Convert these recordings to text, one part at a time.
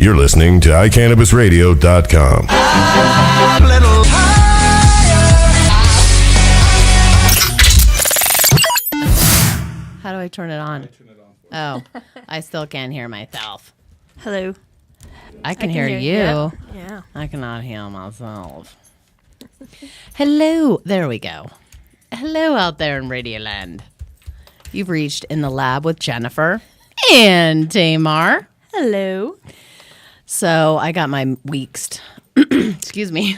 You're listening to iCannabisRadio.com. How do I turn it on? Oh, I still can't hear myself. Hello. I can hear you. Yeah. I cannot hear myself. Hello. There we go. Hello out there in Radioland. You've reached In the Lab with Genifer and Tamar. Hello. So I got my weeks, excuse me,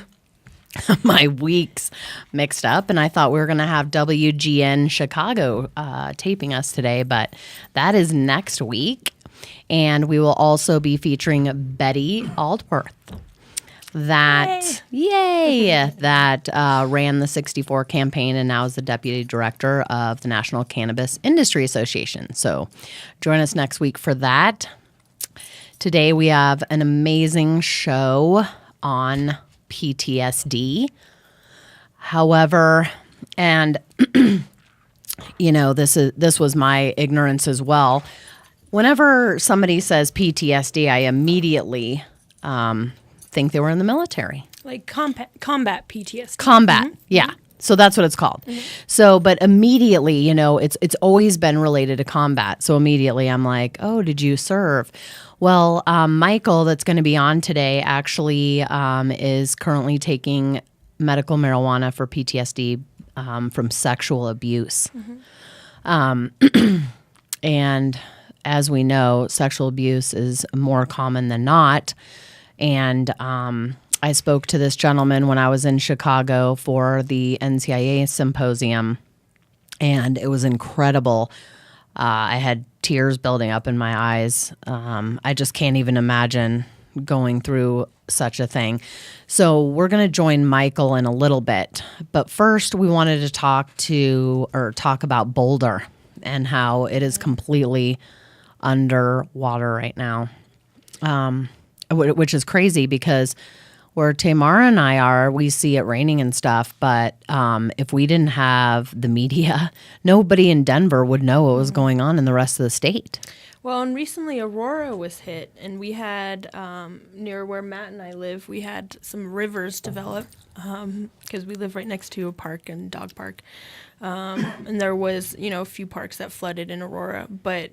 my weeks mixed up, and I thought we were going to have WGN Chicago taping us today, but that is next week. And we will also be featuring Betty Aldworth. That ran the 64 campaign and now is the deputy director of the National Cannabis Industry Association. So join us next week for that. Today we have an amazing show on PTSD. However, and you know, this was my ignorance as well. Whenever somebody says PTSD, I immediately think they were in the military. Like combat PTSD. Combat, yeah. So that's what it's called. So, but immediately, you know, it's always been related to combat. So immediately I'm like, oh, did you serve? Well, Michael, that's going to be on today, actually is currently taking medical marijuana for PTSD from sexual abuse. And as we know, sexual abuse is more common than not. And I spoke to this gentleman when I was in Chicago for the NCIA symposium, and it was incredible. I had tears building up in my eyes. I just can't even imagine going through such a thing. So we're going to join Michael in a little bit. But first, we wanted to talk about Boulder and how it is completely underwater right now, which is crazy because where Tamar and I are, we see it raining and stuff. But if we didn't have the media, nobody in Denver would know what was going on in the rest of the state. Well, and recently Aurora was hit, and we had, near where Matt and I live, we had some rivers develop because we live right next to a park and dog park. And there was, a few parks that flooded in Aurora. But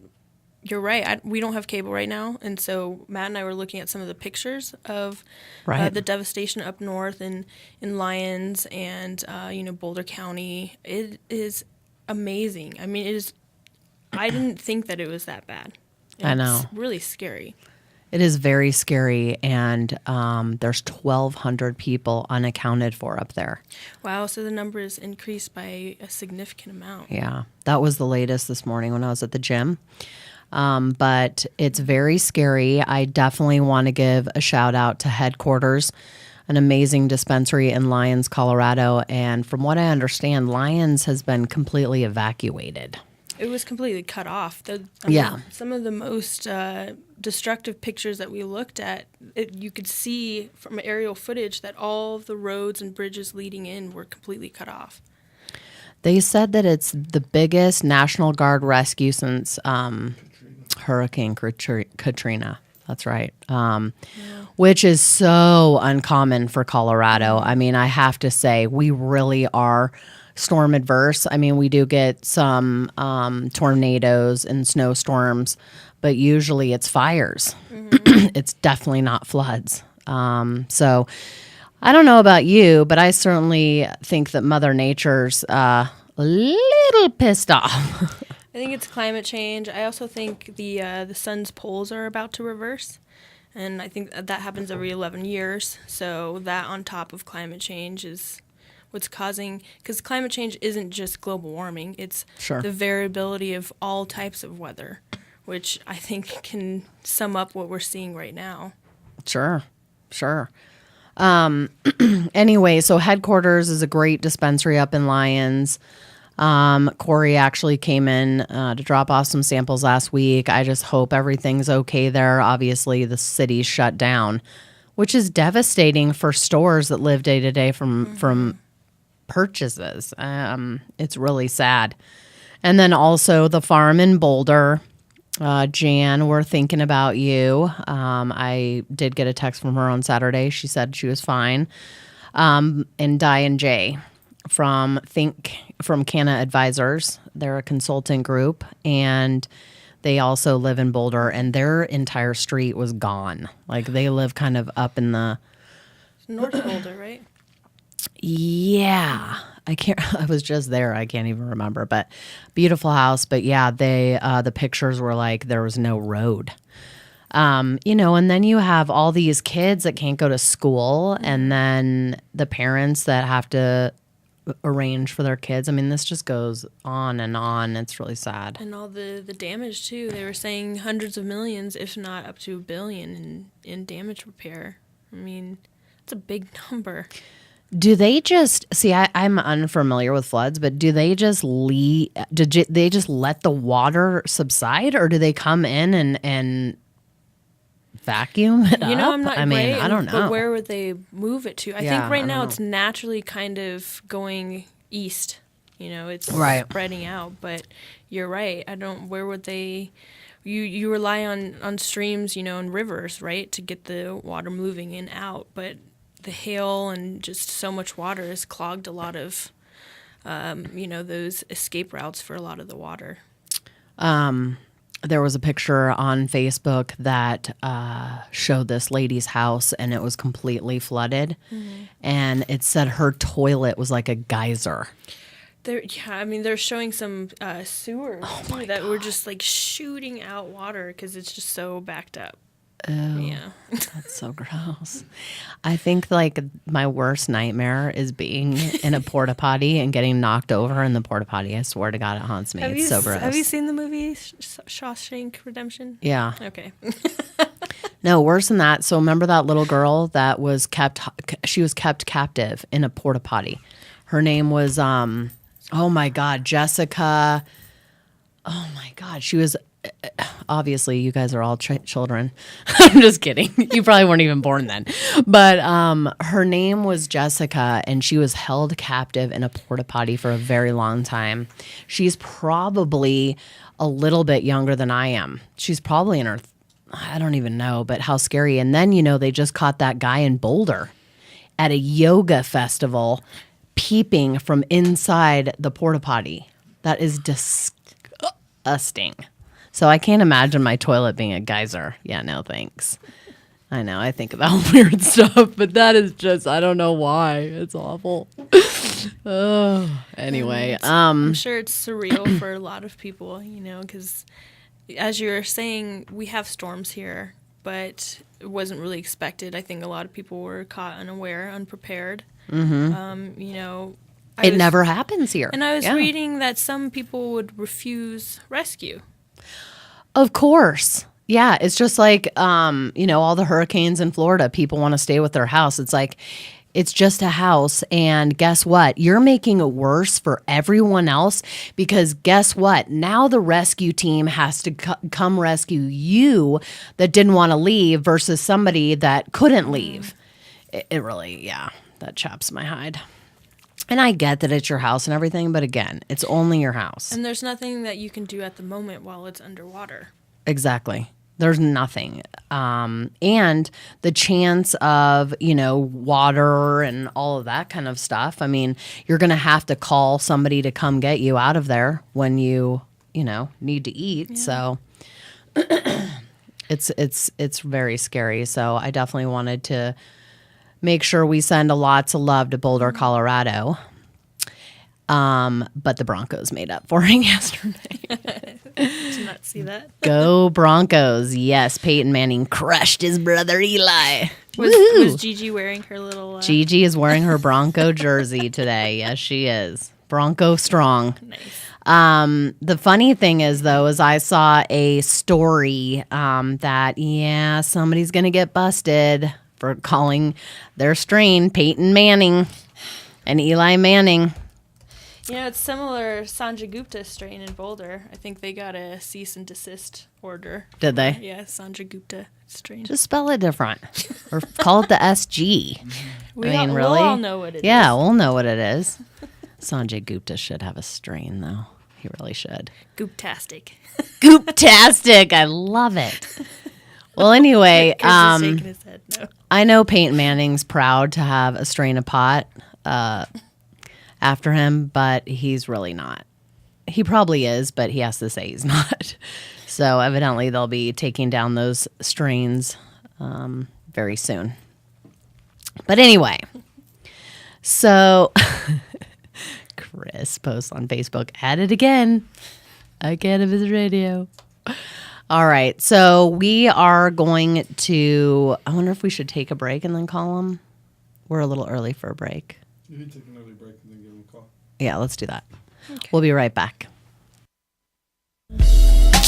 you're right. We don't have cable right now. And so Matt and I were looking at some of the pictures of the devastation up north in Lyons and, Boulder County. It is amazing. I mean, I didn't think that it was that bad. I know. It's really scary. It is very scary, and there's 1,200 people unaccounted for up there. Wow, so the number is increased by a significant amount. Yeah, that was the latest this morning when I was at the gym. But it's very scary. I definitely want to give a shout out to Headquarters, an amazing dispensary in Lyons, Colorado. And from what I understand, Lyons has been completely evacuated. It was completely cut off. Some of the most destructive pictures that we looked at, you could see from aerial footage that all of the roads and bridges leading in were completely cut off. They said that it's the biggest National Guard rescue since Hurricane Katrina. That's right. Which is so uncommon for Colorado. I mean, I have to say, we really are storm adverse. I mean, we do get some tornadoes and snowstorms, but usually it's fires. It's definitely not floods. So I don't know about you, but I certainly think that Mother Nature's a little pissed off. I think it's climate change. I also think the sun's poles are about to reverse, and I think that happens every 11 years. So that on top of climate change is what's causing, because climate change isn't just global warming, it's the variability of all types of weather, which I think can sum up what we're seeing right now. Sure. Anyway, so Headquarters is a great dispensary up in Lyons. Corey actually came in to drop off some samples last week. I just hope everything's okay there. Obviously, the city's shut down, which is devastating for stores that live day to day from purchases. It's really sad. And then also the farm in Boulder. Jan, we're thinking about you. I did get a text from her on Saturday. She said she was fine. And Diane J from Canna Advisors. They're a consultant group, and they also live in Boulder, and their entire street was gone. Like, they live kind of up in the North Boulder, right? Yeah. I was just there. I can't even remember, but beautiful house. But yeah, the pictures were like there was no road. And then you have all these kids that can't go to school, and then the parents that have to arrange for their kids. I mean, this just goes on and on. It's really sad. And all the damage too. They were saying hundreds of millions, if not up to $1 billion in damage repair. I mean, it's a big number. Do they just see? I'm unfamiliar with floods, but do they just they just let the water subside, or do they come in and vacuum it up? I'm not. I don't know. But where would they move it to? I think right now know. it's naturally kind of going east. It's spreading out. But you're right. Where would they? You rely on streams, and rivers, right, to get the water moving in out, but the hail and just so much water has clogged a lot of, those escape routes for a lot of the water. There was a picture on Facebook that showed this lady's house, and it was completely flooded. Mm-hmm. And it said her toilet was like a geyser. They're showing some sewers that were just like shooting out water because it's just so backed up. Oh, yeah. That's so gross. I think like my worst nightmare is being in a porta potty and getting knocked over in the porta potty. I swear to God, it haunts me. It's so gross. Have you seen the movie Shawshank Redemption? Yeah. Okay. No, worse than that. So remember that little girl that was kept captive in a porta potty. Her name was, oh my God, Jessica. Oh my God. She was, obviously you guys are all children. I'm just kidding. You probably weren't even born then. But her name was Jessica, and she was held captive in a porta potty for a very long time. She's probably a little bit younger than I am. She's probably in her, I don't even know, but how scary. And then, they just caught that guy in Boulder at a yoga festival peeping from inside the porta potty. That is disgusting. So I can't imagine my toilet being a geyser. Yeah, no thanks. I know, I think about weird stuff, but that is just, I don't know why. It's awful. Anyway. I'm sure it's surreal for a lot of people, because as you're saying, we have storms here, but it wasn't really expected. I think a lot of people were caught unaware, unprepared. Mm-hmm. It never happens here. And I was reading that some people would refuse rescue. Of course. Yeah, it's just like, all the hurricanes in Florida, people want to stay with their house. It's like, it's just a house. And guess what? You're making it worse for everyone else because guess what? Now the rescue team has to come rescue you that didn't want to leave versus somebody that couldn't leave. It really, that chaps my hide. And I get that it's your house and everything, but again, it's only your house. And there's nothing that you can do at the moment while it's underwater. Exactly. There's nothing. And the chance of, water and all of that kind of stuff. I mean, you're going to have to call somebody to come get you out of there when you, need to eat. Yeah. So it's very scary. So I definitely wanted to make sure we send lots of love to Boulder, Colorado. But the Broncos made up for it yesterday. Did not see that. Go Broncos. Yes, Peyton Manning crushed his brother Eli. Was Gigi wearing her little... Gigi is wearing her Bronco jersey today. Yes, she is. Bronco strong. Nice. The funny thing is, though, is I saw a story that, somebody's going to get busted for calling their strain Peyton Manning and Eli Manning. It's similar Sanjay Gupta strain in Boulder. I think they got a cease and desist order. Did they? Yeah, Sanjay Gupta strain. Just spell it different. Or call it the SG. We'll all know what it is. Yeah, we'll know what it is. Sanjay Gupta should have a strain, though. He really should. Gooptastic. Gooptastic. I love it. Well, anyway, Chris is shaking his head. No. I know Peyton Manning's proud to have a strain of pot after him, but he's really not. He probably is, but he has to say he's not. So evidently they'll be taking down those strains very soon. But anyway, so Chris posts on Facebook, at it again. Cannabis Radio. All right, so we are going to, I wonder if we should take a break and then call him. We're a little early for a break. You can take an early break and then give him a call. Yeah, let's do that. Okay. We'll be right back.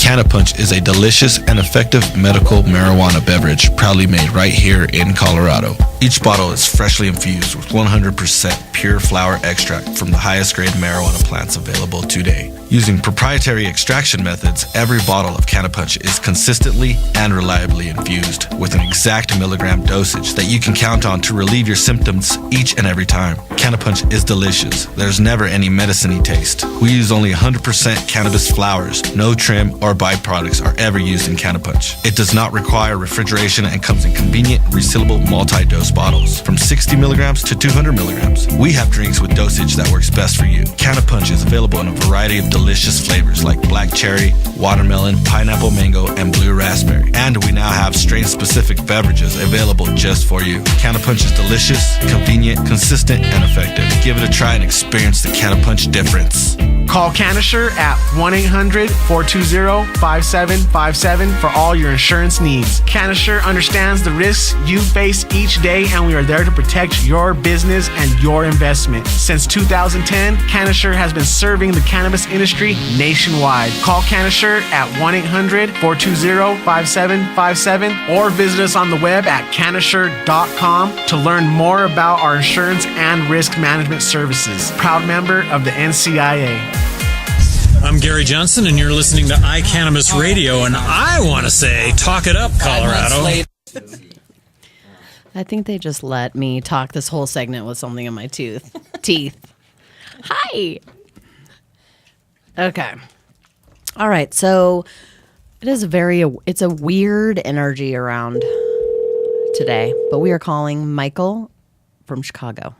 Cannapunch is a delicious and effective medical marijuana beverage proudly made right here in Colorado. Each bottle is freshly infused with 100% pure flower extract from the highest grade marijuana plants available today. Using proprietary extraction methods, every bottle of Cannapunch is consistently and reliably infused with an exact milligram dosage that you can count on to relieve your symptoms each and every time. Cannapunch is delicious. There's never any medicine-y taste. We use only 100% cannabis flowers. No trim or byproducts are ever used in Cannapunch. It does not require refrigeration and comes in convenient, resealable multi-dose bottles from 60 milligrams to 200 milligrams. We have drinks with dosage that works best for you. Cannapunch is available in a variety of delicious flavors like black cherry, watermelon, pineapple mango, and blue raspberry. And we now have strain-specific beverages available just for you. Cannapunch is delicious, convenient, consistent, and effective. Give it a try and experience the Cannapunch difference. Call Canisher at 1-800-420-5757 for all your insurance needs. Canisher understands the risks you face each day, and we are there to protect your business and your investment. Since 2010, Canisher has been serving the cannabis industry nationwide. Call Canisher at 1-800-420-5757 or visit us on the web at canisher.com to learn more about our insurance and risk management services. Proud member of the NCIA. I'm Gary Johnson, and you're listening to iCannabis Radio, and I want to say, talk it up, Colorado. I think they just let me talk this whole segment with something in my teeth. Hi. Okay. All right. So it's a weird energy around today, but we are calling Michael from Chicago.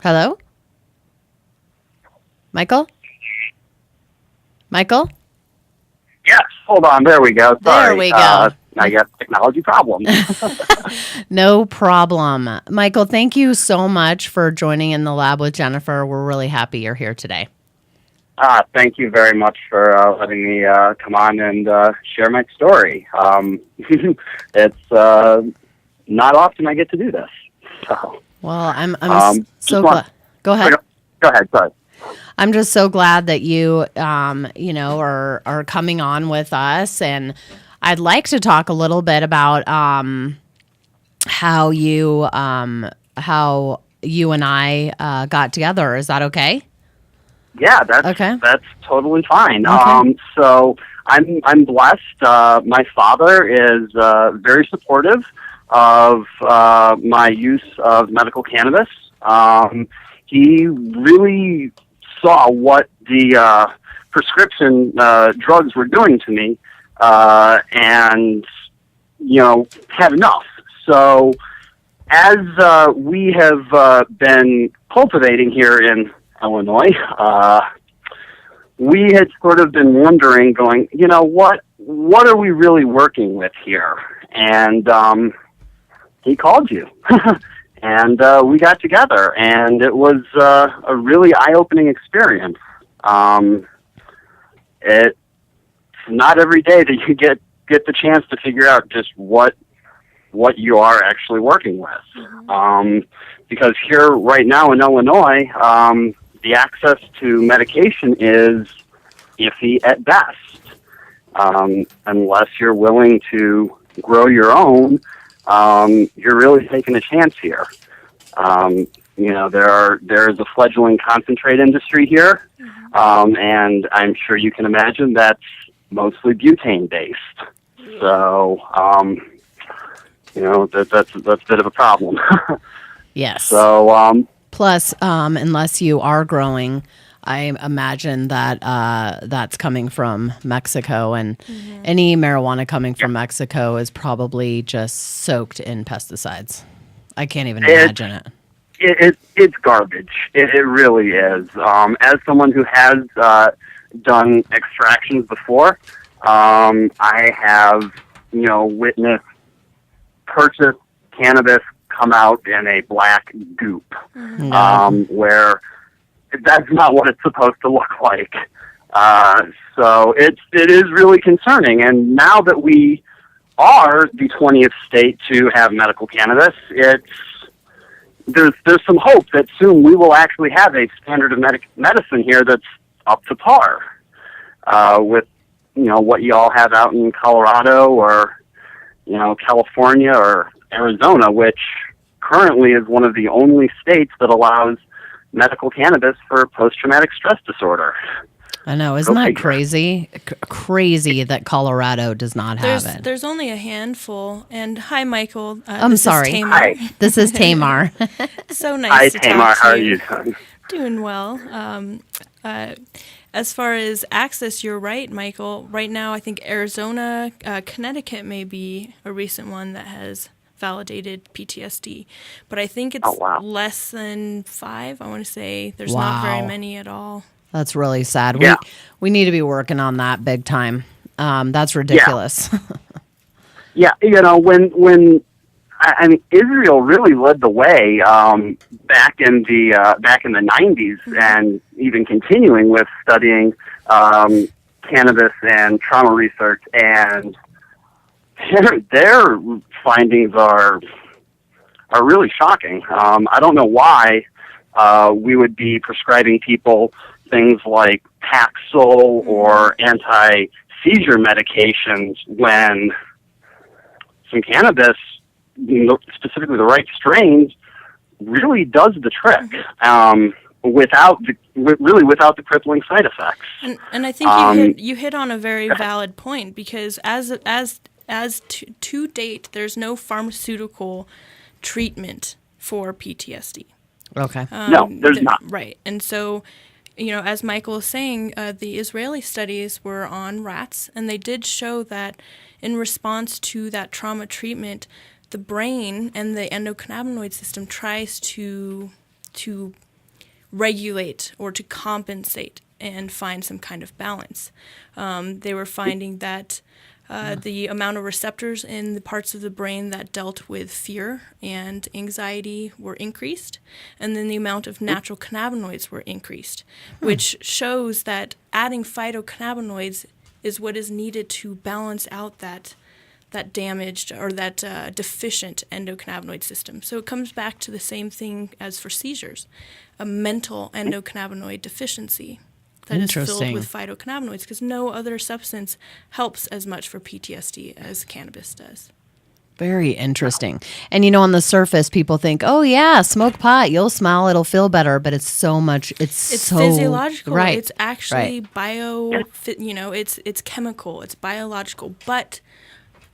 Hello? Michael? Michael? Yes, hold on. There we go. Sorry. There we go. I got technology problems. No problem. Michael, thank you so much for joining in the Lab with Genifer. We're really happy you're here today. Thank you very much for letting me come on and share my story. It's not often I get to do this. So. Well, I'm so glad. Go ahead. Go ahead. Sorry. I'm just so glad that you, are coming on with us, and I'd like to talk a little bit about how you and I got together. Is that okay? Yeah, that's totally fine. Okay. So I'm blessed. My father is very supportive of my use of medical cannabis. He really saw what the prescription drugs were doing to me, and had enough. So as we have been cultivating here in Illinois, we had sort of been wondering, going, what are we really working with here? And he called you. And we got together, and it was a really eye-opening experience. It's not every day that you get the chance to figure out just what you are actually working with. Because here right now in Illinois, the access to medication is iffy at best, unless you're willing to grow your own. You're really taking a chance here. There's a fledgling concentrate industry here, and I'm sure you can imagine that's mostly butane based. So, that's a bit of a problem. Yes. So, plus, unless you are growing, I imagine that that's coming from Mexico, and any marijuana coming from Mexico is probably just soaked in pesticides. I can't even imagine it. It's garbage. It really is. As someone who has done extractions before, I have, witnessed purchased cannabis come out in a black goop, where that's not what it's supposed to look like. So it is really concerning. And now that we are the 20th state to have medical cannabis, there's some hope that soon we will actually have a standard of medicine here that's up to par with what you all have out in Colorado or California or Arizona, which currently is one of the only states that allows medical cannabis for post-traumatic stress disorder. I know, isn't that crazy? Crazy that Colorado does not have it. There's only a handful. And hi, Michael. I'm sorry. Is Tamar. Hi. This is Tamar. So nice Hi, to Tamar. talk to How are you doing? Doing well. As far as access, you're right, Michael. Right now, I think Arizona, Connecticut may be a recent one that has validated PTSD. But I think it's less than 5. I want to say there's not very many at all. That's really sad. Yeah. We need to be working on that big time. That's ridiculous. Yeah, when Israel really led the way back in the 90s, and even continuing with studying cannabis and trauma research, and their findings are really shocking. I don't know why we would be prescribing people things like Paxil or anti-seizure medications when some cannabis, specifically the right strains, really does the trick without the crippling side effects. And I think you hit on a very valid point, because as to date, there's no pharmaceutical treatment for PTSD. Okay. No, there's not. Right. And so, as Michael is saying, the Israeli studies were on rats, and they did show that in response to that trauma treatment, the brain and the endocannabinoid system tries to regulate or to compensate and find some kind of balance. They were finding that the amount of receptors in the parts of the brain that dealt with fear and anxiety were increased, and then the amount of natural cannabinoids were increased, which shows that adding phytocannabinoids is what is needed to balance out that damaged or that deficient endocannabinoid system. So it comes back to the same thing as for seizures, a mental endocannabinoid deficiency that is filled with phytocannabinoids, because no other substance helps as much for PTSD as cannabis does. Very interesting. And on the surface, people think, oh yeah, smoke pot, you'll smile, it'll feel better, but it's so much, it's so physiological. Right. It's actually it's chemical, it's biological, but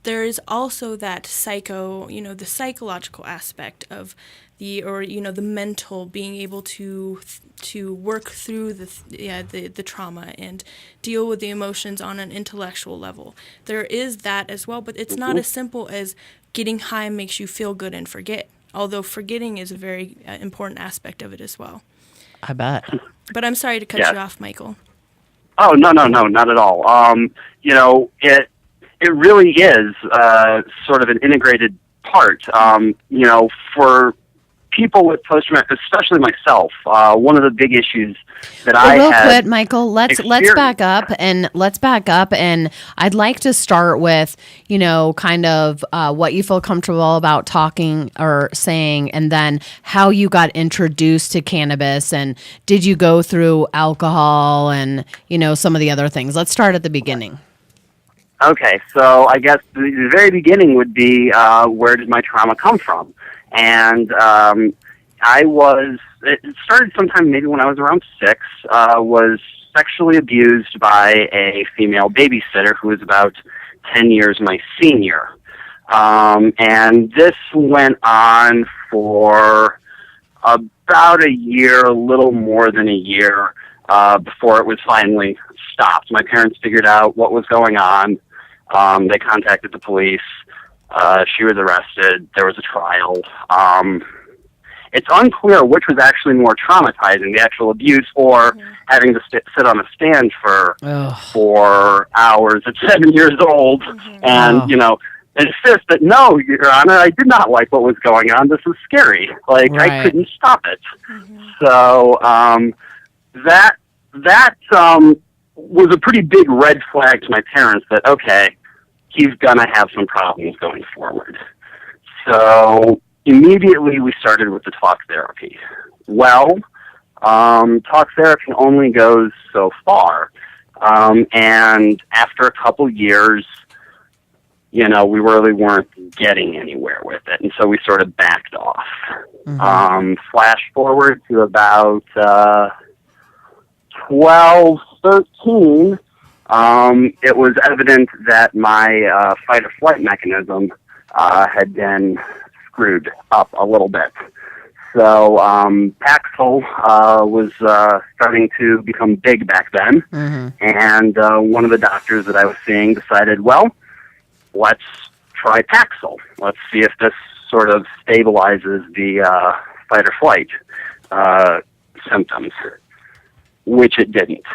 there is also that the psychological aspect of the mental, being able to work through the trauma and deal with the emotions on an intellectual level. There is that as well, but it's not as simple as getting high makes you feel good and forget, although forgetting is a very important aspect of it as well. I bet. But I'm sorry to cut you off, Michael. Oh, no, not at all. It really is sort of an integrated part. For people with post-traumatic, especially myself, one of the big issues that I had. Real quick, Michael, let's back up, and I'd like to start with kind of what you feel comfortable about talking or saying, and then how you got introduced to cannabis, and did you go through alcohol and some of the other things. Let's start at the beginning. Okay, so I guess the very beginning would be where did my trauma come from? And it started sometime maybe when I was around 6, was sexually abused by a female babysitter who was about 10 years my senior. And this went on for about a year, a little more than a year, before it was finally stopped. My parents figured out what was going on. They contacted the police. She was arrested. There was a trial. It's unclear which was actually more traumatizing, the actual abuse or having to sit on a stand for 4 hours at 7 years old and, insist that, no, Your Honor, I did not like what was going on. This is scary. Like, I couldn't stop it. So that was a pretty big red flag to my parents that, okay, he's going to have some problems going forward. So immediately we started with the talk therapy. Well, talk therapy only goes so far. And after a couple years, we really weren't getting anywhere with it. And so we sort of backed off. Flash forward to about 12, 13, it was evident that my fight or flight mechanism had been screwed up a little bit. So Paxil was starting to become big back then, and one of the doctors that I was seeing decided, well, let's try Paxil. Let's see if this sort of stabilizes the fight or flight symptoms, which it didn't.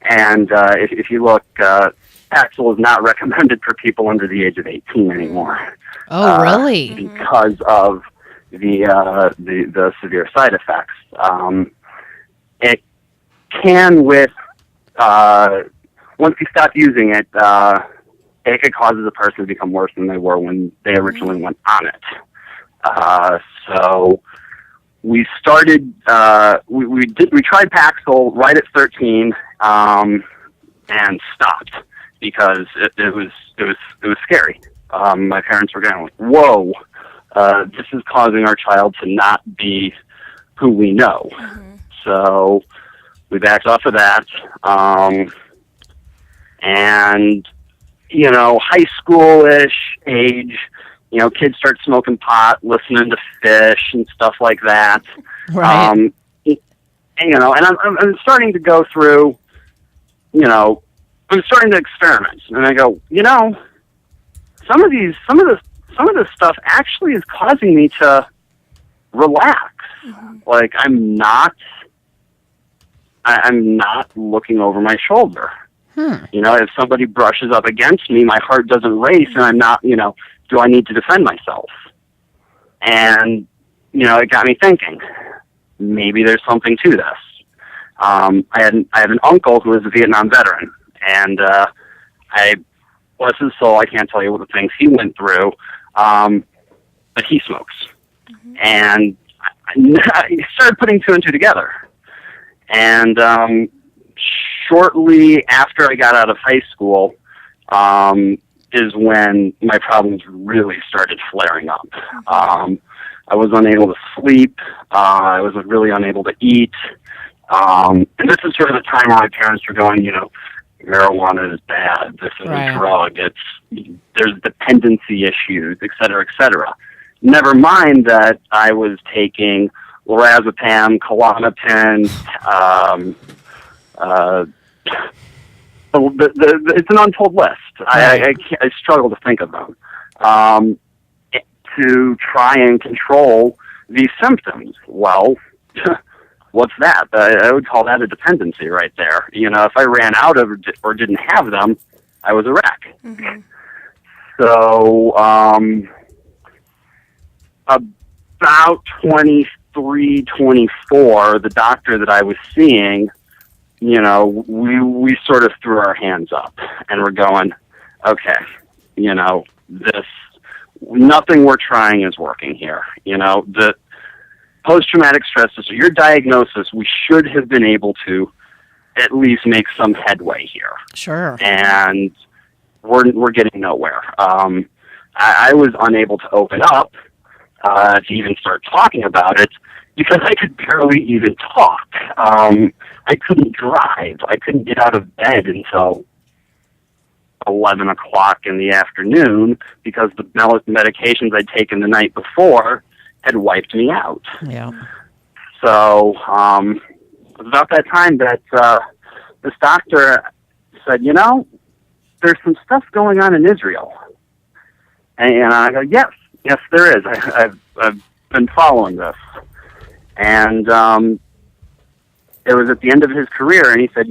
And if you look, Paxil is not recommended for people under the age of 18 anymore. Oh, really? Because of the severe side effects. It can, with once you stop using it, it causes a person to become worse than they were when they originally went on it. So we started. We tried Paxil right at 13 and stopped because it was scary. My parents were going like, "Whoa, this is causing our child to not be who we know." So we backed off of that, and high school-ish age. Kids start smoking pot, listening to Fish and stuff like that. Right. And I'm starting to go through, I'm starting to experiment. And I go, some of this stuff actually is causing me to relax. Like, I'm not looking over my shoulder. If somebody brushes up against me, my heart doesn't race, and I'm not, do I need to defend myself? And, it got me thinking, maybe there's something to this. I have an uncle who is a Vietnam veteran, and bless his soul, I can't tell you what the things he went through, but he smokes. And I started putting two and two together. And shortly after I got out of high school is when my problems really started flaring up. I was unable to sleep. I was really unable to eat. And this is sort of the time where my parents were going, marijuana is bad. This is a drug. There's dependency issues, et cetera, et cetera. Never mind that I was taking lorazepam, Klonopin, it's an untold list. I struggle to think of them to try and control these symptoms. Well, what's that? I would call that a dependency right there. If I ran out of or didn't have them, I was a wreck. So about 23, 24, the doctor that I was seeing, we sort of threw our hands up and we're going, okay, this, nothing we're trying is working here. The post-traumatic stress disorder, your diagnosis, we should have been able to at least make some headway here. Sure. And we're getting nowhere. I was unable to open up to even start talking about it because I could barely even talk. I couldn't drive. I couldn't get out of bed until 11 o'clock in the afternoon because the medications I'd taken the night before had wiped me out. Yeah. So it was about that time that this doctor said, there's some stuff going on in Israel. And I go, yes, there is. I've been following this. And it was at the end of his career, and he said,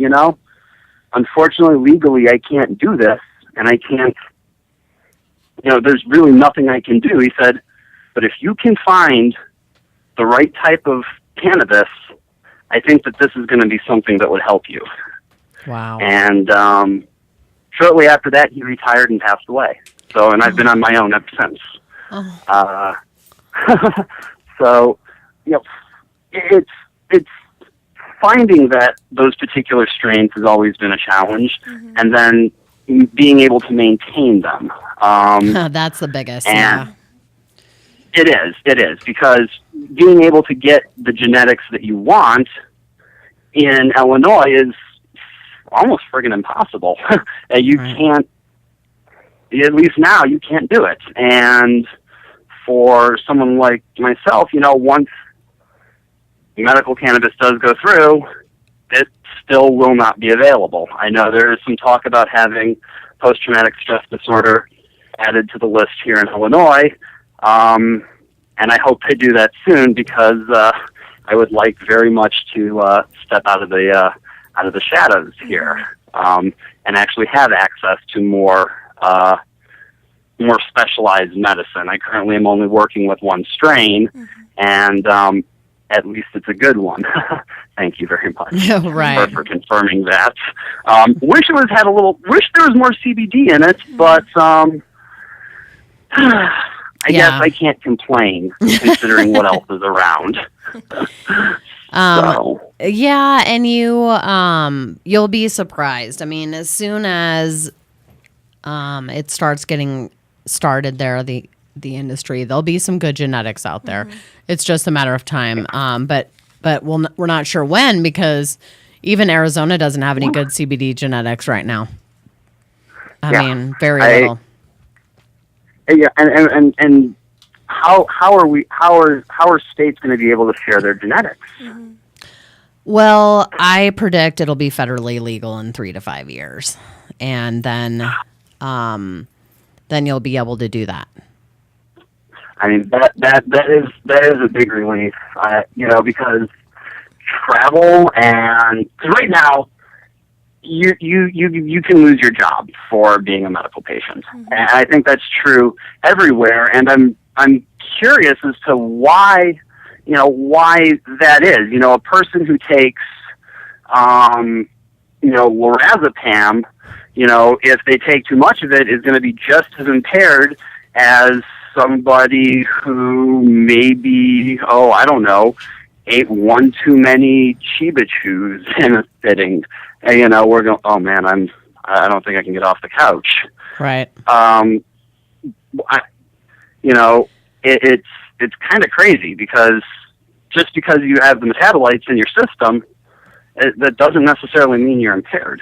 unfortunately, legally, I can't do this, and I can't, there's really nothing I can do. He said, but if you can find the right type of cannabis, I think that this is going to be something that would help you. Wow. And shortly after that, he retired and passed away. So, and I've been on my own ever since. Oh. So, it's finding that those particular strains has always been a challenge, and then being able to maintain them. That's the biggest. And it is, because being able to get the genetics that you want in Illinois is almost friggin' impossible. You can't, at least now, you can't do it. And for someone like myself, once medical cannabis does go through, it still will not be available. I know there is some talk about having post-traumatic stress disorder added to the list here in Illinois, and I hope they do that soon, because I would like very much to step out of the shadows here, and actually have access to more specialized medicine. I currently am only working with one strain, and at least it's a good one. Thank you very much for confirming that. Wish there was more CBD in it, but I guess I can't complain considering what else is around. Yeah, and you'll be surprised. I mean, as soon as it starts getting started there, the industry, there'll be some good genetics out there. It's just a matter of time. But we're not sure when, because even Arizona doesn't have any good CBD genetics right now. I mean, very little. Yeah, and how are states going to be able to share their genetics? Well, I predict it'll be federally legal in 3 to 5 years, and then you'll be able to do that. I mean, that is a big relief, because travel, and cause right now you can lose your job for being a medical patient, and I think that's true everywhere. And I'm curious as to why that is. A person who takes lorazepam, if they take too much of it, is going to be just as impaired as somebody who maybe, ate one too many Chiba Chews in a sitting. And, we're going, oh man, I don't think I can get off the couch. Right. It's kind of crazy, because just because you have the metabolites in your system, that doesn't necessarily mean you're impaired.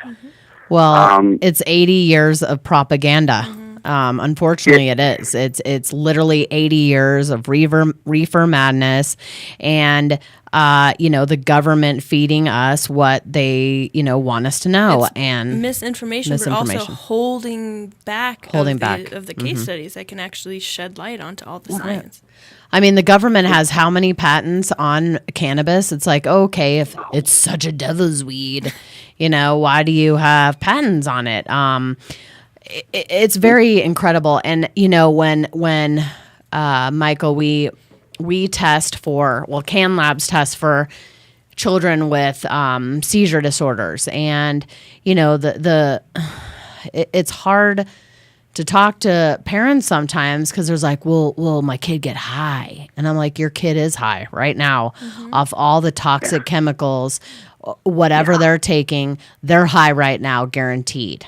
Well, it's 80 years of propaganda. Unfortunately, it is. It's literally 80 years of reefer madness, and the government feeding us what they want us to know, it's and misinformation, but also holding back of the case studies that can actually shed light onto all the science. I mean, the government has how many patents on cannabis? It's like, okay, if it's such a devil's weed, why do you have patents on it? It's very incredible. And, when Michael, we test for, Can Labs test for children with seizure disorders. And, it's hard to talk to parents sometimes, because there's like, will my kid get high? And I'm like, your kid is high right now off all the toxic chemicals, whatever they're taking, they're high right now, guaranteed.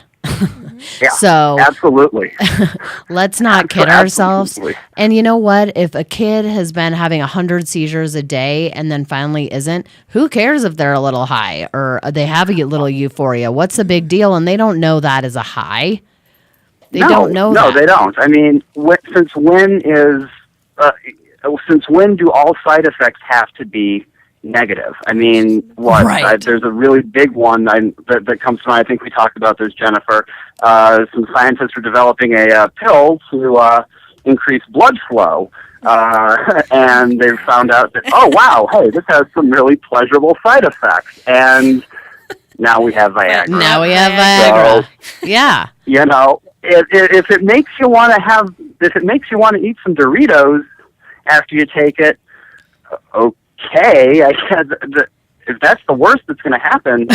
Yeah, so absolutely. Let's not kid ourselves. And you know what? If a kid has been having 100 seizures a day and then finally isn't, who cares if they're a little high or they have a little euphoria? What's the big deal? And they don't know that as a high. They don't know that. No, they don't. I mean, since when is since when do all side effects have to be negative? I mean, what? Right. There's a really big one that comes to mind. I think we talked about this, Jennifer. Some scientists are developing a pill to increase blood flow. And they've found out that, oh, wow, hey, this has some really pleasurable side effects. And now we have Viagra. Now we have Viagra. So, yeah. You know, if it makes you want to eat some Doritos after you take it, okay, I said if that's the worst that's going to happen,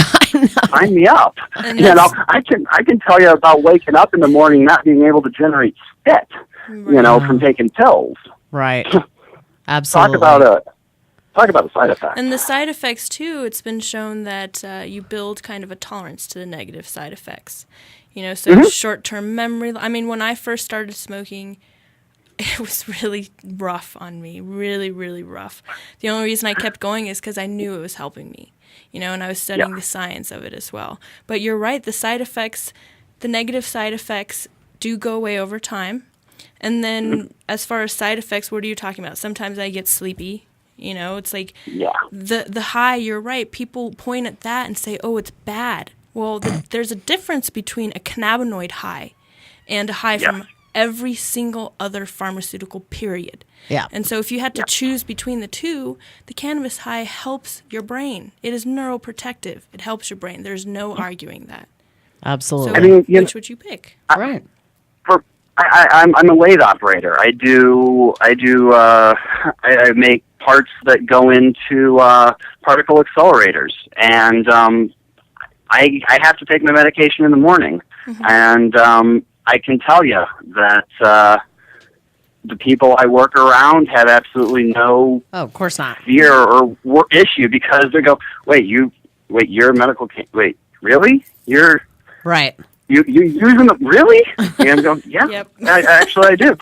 sign me up. You know, I can tell you about waking up in the morning not being able to generate spit, you know, from taking pills. Right. Absolutely. Talk about the side effects. And the side effects, too, it's been shown that you build kind of a tolerance to the negative side effects. You know, so short-term memory. I mean, when I first started smoking, it was really rough on me, really, really rough. The only reason I kept going is because I knew it was helping me, you know, and I was studying the science of it as well. But you're right, the side effects, the negative side effects do go away over time. And then as far as side effects, what are you talking about? Sometimes I get sleepy. You know, it's like the high, you're right. People point at that and say, oh, it's bad. Well, there's a difference between a cannabinoid high and a high from every single other pharmaceutical, period. Yeah. And so if you had to choose between the two, the cannabis high helps your brain. It is neuroprotective. It helps your brain. There's no arguing that. Absolutely. So I mean, which would you pick? Right. I'm a lathe operator. I make parts that go into particle accelerators, and I have to take my medication in the morning. And I can tell you that the people I work around have absolutely no of course not fear or issue, because they go, you're a medical wait, really? You're right. You using them, really? And I go, yeah, Yep. Actually I do.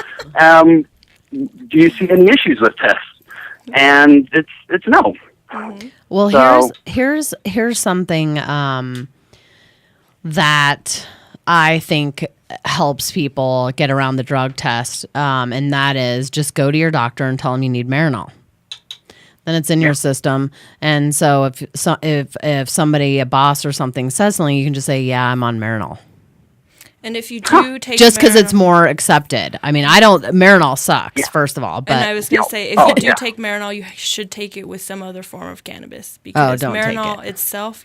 Do you see any issues with this? And it's no. Well, So- here's something that I think helps people get around the drug test, and that is just go to your doctor and tell them you need Marinol. Then it's in your system, and so if somebody, a boss or something, says something, you can just say, "Yeah, I'm on Marinol." And if you do take Just because it's Marinol- more accepted. I mean, Marinol sucks, first of all, but And I was going to say, if you do take Marinol, you should take it with some other form of cannabis, because don't take Marinol it. itself,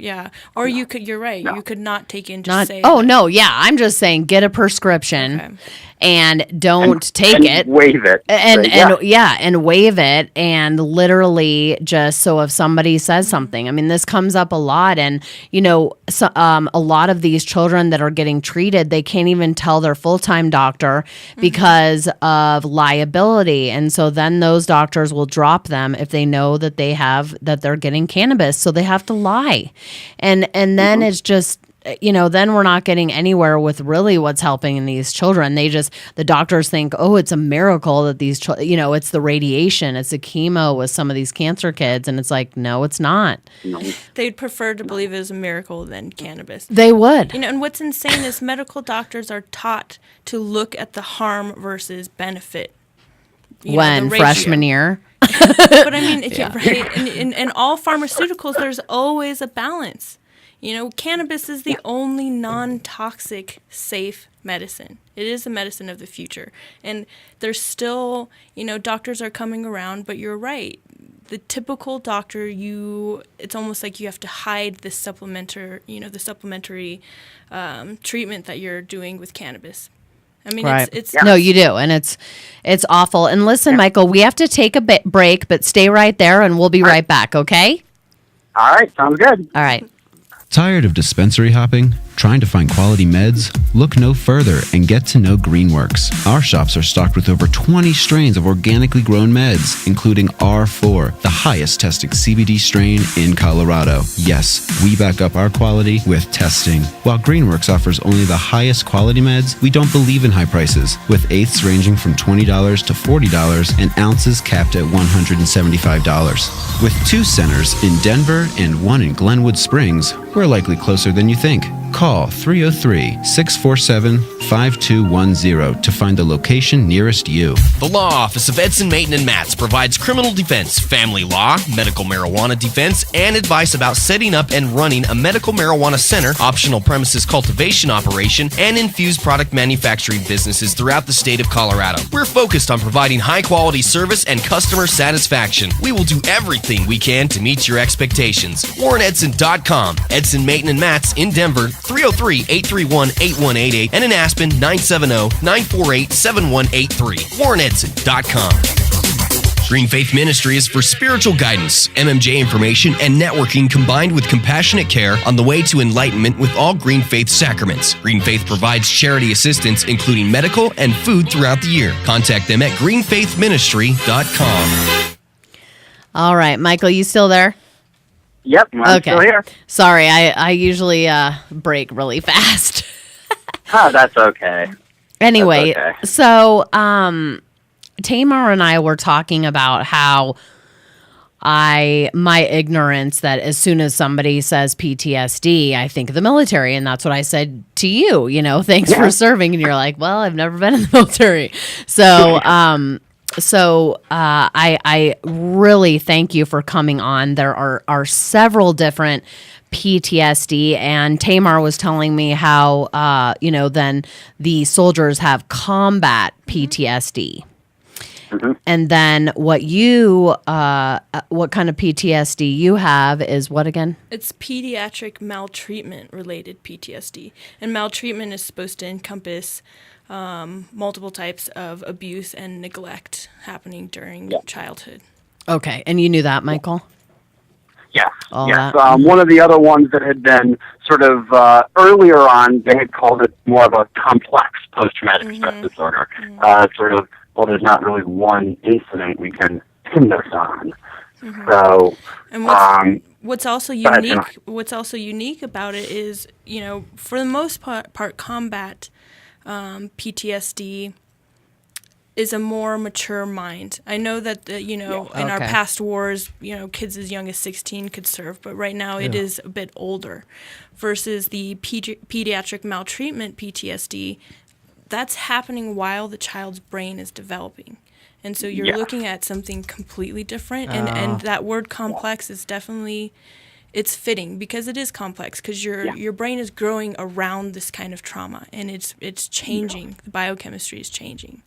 or you could. You're right. You could not take it and just not. say. Oh that. no, yeah, I'm just saying, get a prescription. Okay. And don't take it. Waive it. And waive it, and literally just so if somebody says something. I mean, this comes up a lot, and you know, a lot of these children that are getting treated, they can't even tell their full-time doctor because of liability, and so then those doctors will drop them if they know that they're getting cannabis, so they have to lie, and then it's just. You know, then we're not getting anywhere with really what's helping in these children. The doctors think, oh, it's a miracle that these, it's the radiation, it's the chemo with some of these cancer kids. And it's like, no, it's not. They'd prefer to believe it was a miracle than cannabis. They would. You know, and what's insane is medical doctors are taught to look at the harm versus benefit. When freshman year. But I mean, right? In all pharmaceuticals, there's always a balance. You know, cannabis is the only non-toxic, safe medicine. It is the medicine of the future. And there's still, doctors are coming around, but you're right. The typical doctor, it's almost like you have to hide the supplementary treatment that you're doing with cannabis. I mean, right. it's No, you do, and it's awful. And listen, Michael, we have to take a break, but stay right there, and we'll be right back, okay? All right, sounds good. All right. Tired of dispensary hopping? Trying to find quality meds? Look no further and get to know Greenworks. Our shops are stocked with over 20 strains of organically grown meds, including R4, the highest tested CBD strain in Colorado. Yes, we back up our quality with testing. While Greenworks offers only the highest quality meds, we don't believe in high prices, with eighths ranging from $20 to $40 and ounces capped at $175. With 2 centers in Denver and 1 in Glenwood Springs, we're likely closer than you think. Call 303-647-5210 to find the location nearest you. The Law Office of Edson, Maton, and Matz provides criminal defense, family law, medical marijuana defense, and advice about setting up and running a medical marijuana center, optional premises cultivation operation, and infused product manufacturing businesses throughout the state of Colorado. We're focused on providing high-quality service and customer satisfaction. We will do everything we can to meet your expectations. WarrenEdson.com. Edson, Maton, and Matz in Denver, 303-831-8188, and in Aspen, 970-948-7183. WarrenEdson.com. Green Faith Ministry is for spiritual guidance, MMJ information, and networking combined with compassionate care on the way to enlightenment with all Green Faith sacraments. Green Faith provides charity assistance, including medical and food throughout the year. Contact them at greenfaithministry.com. All right, Michael, you still there? Yep, I'm still here. Sorry, I usually break really fast. That's okay. Anyway, That's okay. So Tamar and I were talking about how my ignorance that as soon as somebody says PTSD, I think of the military. And that's what I said to you, thanks for serving. And you're like, well, I've never been in the military. So, I really thank you for coming on. There are several different PTSD, and Tamar was telling me how, then the soldiers have combat PTSD. Mm-hmm. And then what kind of PTSD you have is what again? It's pediatric maltreatment related PTSD. And maltreatment is supposed to encompass multiple types of abuse and neglect happening during childhood. Okay. And you knew that, Michael? Yes. That. One of the other ones that had been sort of earlier on, they had called it more of a complex post-traumatic stress disorder. There's not really one incident we can pin this on. Mm-hmm. So, and what's also unique about it is, for the most part combat PTSD is a more mature mind. I know that in our past wars, kids as young as 16 could serve, but right now it is a bit older. Versus the pediatric maltreatment PTSD, that's happening while the child's brain is developing. And so you're looking at something completely different. And that word complex is definitely, it's fitting because it is complex because your brain is growing around this kind of trauma and it's changing. The biochemistry is changing.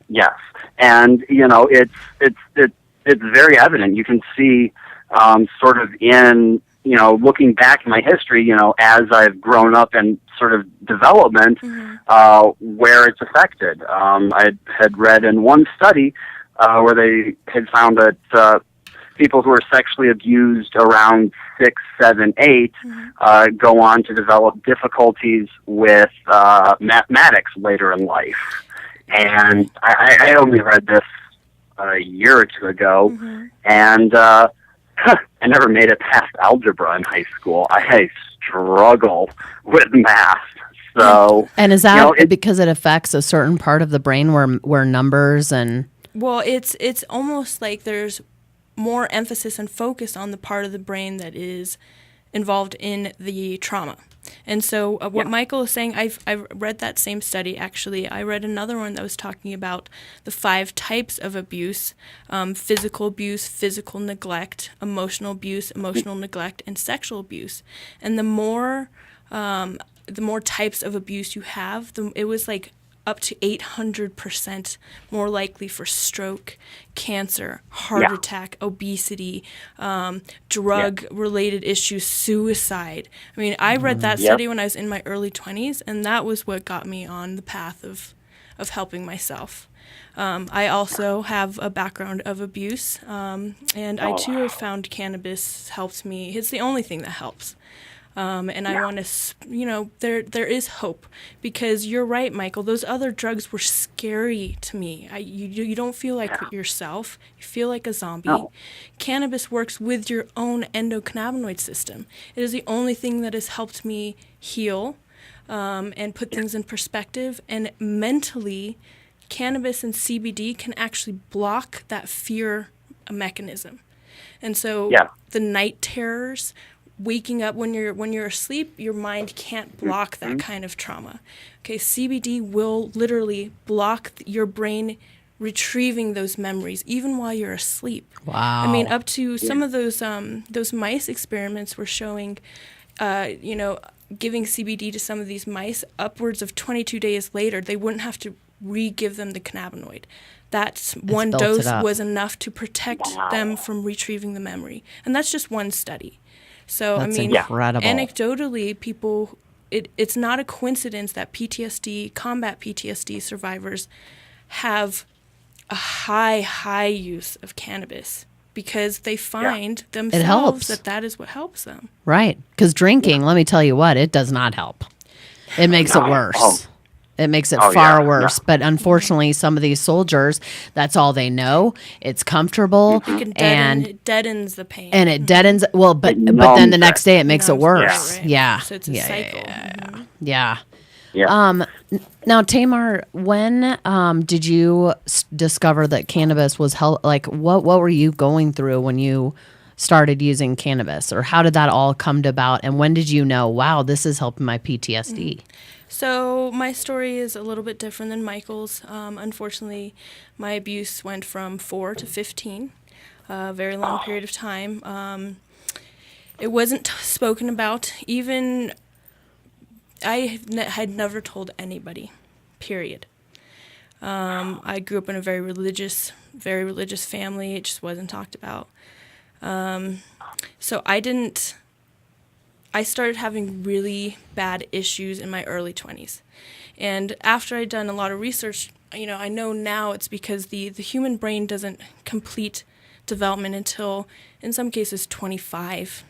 Yes. And, it's very evident. You can see sort of in, looking back in my history, as I've grown up and sort of development, where it's affected. I had read in one study where they had found that people who are sexually abused around 6, 7, 8 go on to develop difficulties with mathematics later in life. And I only read this a year or two ago, and I never made it past algebra in high school. I struggle with math. So, and is that because it affects a certain part of the brain where numbers and? Well, it's almost like there's more emphasis and focus on the part of the brain that is involved in the trauma. And so what Michael is saying, I've read that same study, actually. I read another one that was talking about the 5 types of abuse: physical abuse, physical neglect, emotional abuse, emotional neglect, and sexual abuse. And the more types of abuse you have, it was like up to 800% more likely for stroke, cancer, heart attack, obesity, drug-related issues, suicide. I mean, I read that study when I was in my early 20s, and that was what got me on the path of helping myself. I also have a background of abuse, and I too have found cannabis helps me. It's the only thing that helps. And I want to, there is hope because you're right, Michael. Those other drugs were scary to me. You don't feel like yourself. You feel like a zombie. No. Cannabis works with your own endocannabinoid system. It is the only thing that has helped me heal and put things in perspective. And mentally, cannabis and CBD can actually block that fear mechanism. And so the night terrors, waking up when you're asleep, your mind can't block that kind of trauma. Okay, CBD will literally block your brain retrieving those memories even while you're asleep. Wow. I mean, up to some of those mice experiments were showing, giving CBD to some of these mice upwards of 22 days later, they wouldn't have to re-give them the cannabinoid. That one dose was enough to protect them from retrieving the memory. And that's just one study. So, That's I mean, incredible. Anecdotally, people, it's not a coincidence that combat PTSD survivors have a high use of cannabis, because they find themselves that is what helps them. Right. Because drinking, let me tell you what, it does not help. It makes it worse. It makes it far worse. But unfortunately, some of these soldiers, that's all they know. It's comfortable. It deadens the pain. And it deadens. Well, but then the next day it makes it worse. Right. Yeah. So it's a cycle. Yeah. Now, Tamar, when did you discover that cannabis was like? What were you going through when you started using cannabis, or how did that all come about? And when did you know, wow, this is helping my PTSD? So my story is a little bit different than Michael's. Unfortunately, my abuse went from 4 to 15, a very long period of time. It wasn't spoken about. Even I had never told anybody, period. I grew up in a very religious family. It just wasn't talked about. So I started having really bad issues in my early 20s. And after I'd done a lot of research, I know now it's because the human brain doesn't complete development until, in some cases, 25,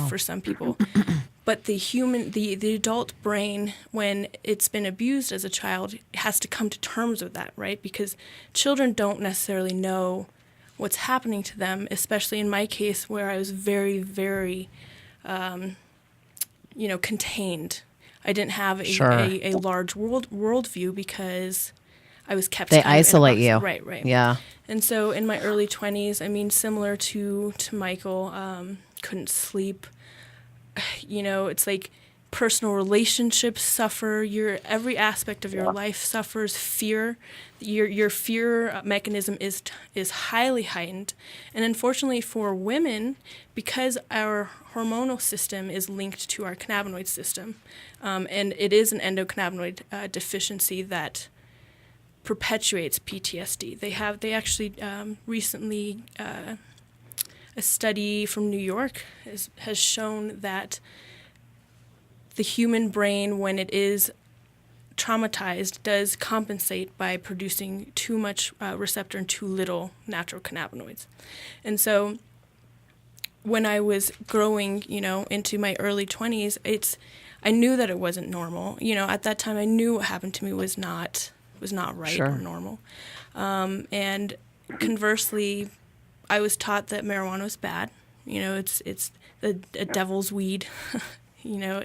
for some people. But the adult brain, when it's been abused as a child, has to come to terms with that, right? Because children don't necessarily know what's happening to them, especially in my case where I was very, very, contained. I didn't have a large worldview because I was kept. They isolate you. Right. Yeah. And so in my early 20s, I mean, similar to Michael, couldn't sleep. It's like personal relationships suffer. Every aspect of your life suffers. Fear, your fear mechanism is highly heightened, and unfortunately for women, because our hormonal system is linked to our cannabinoid system, and it is an endocannabinoid deficiency that perpetuates PTSD. They actually recently. A study from New York has shown that the human brain, when it is traumatized, does compensate by producing too much receptor and too little natural cannabinoids. And so when I was growing, into my early 20s, I knew that it wasn't normal. At that time, I knew what happened to me was not right or normal. And conversely, I was taught that marijuana was bad. It's a devil's weed. It'll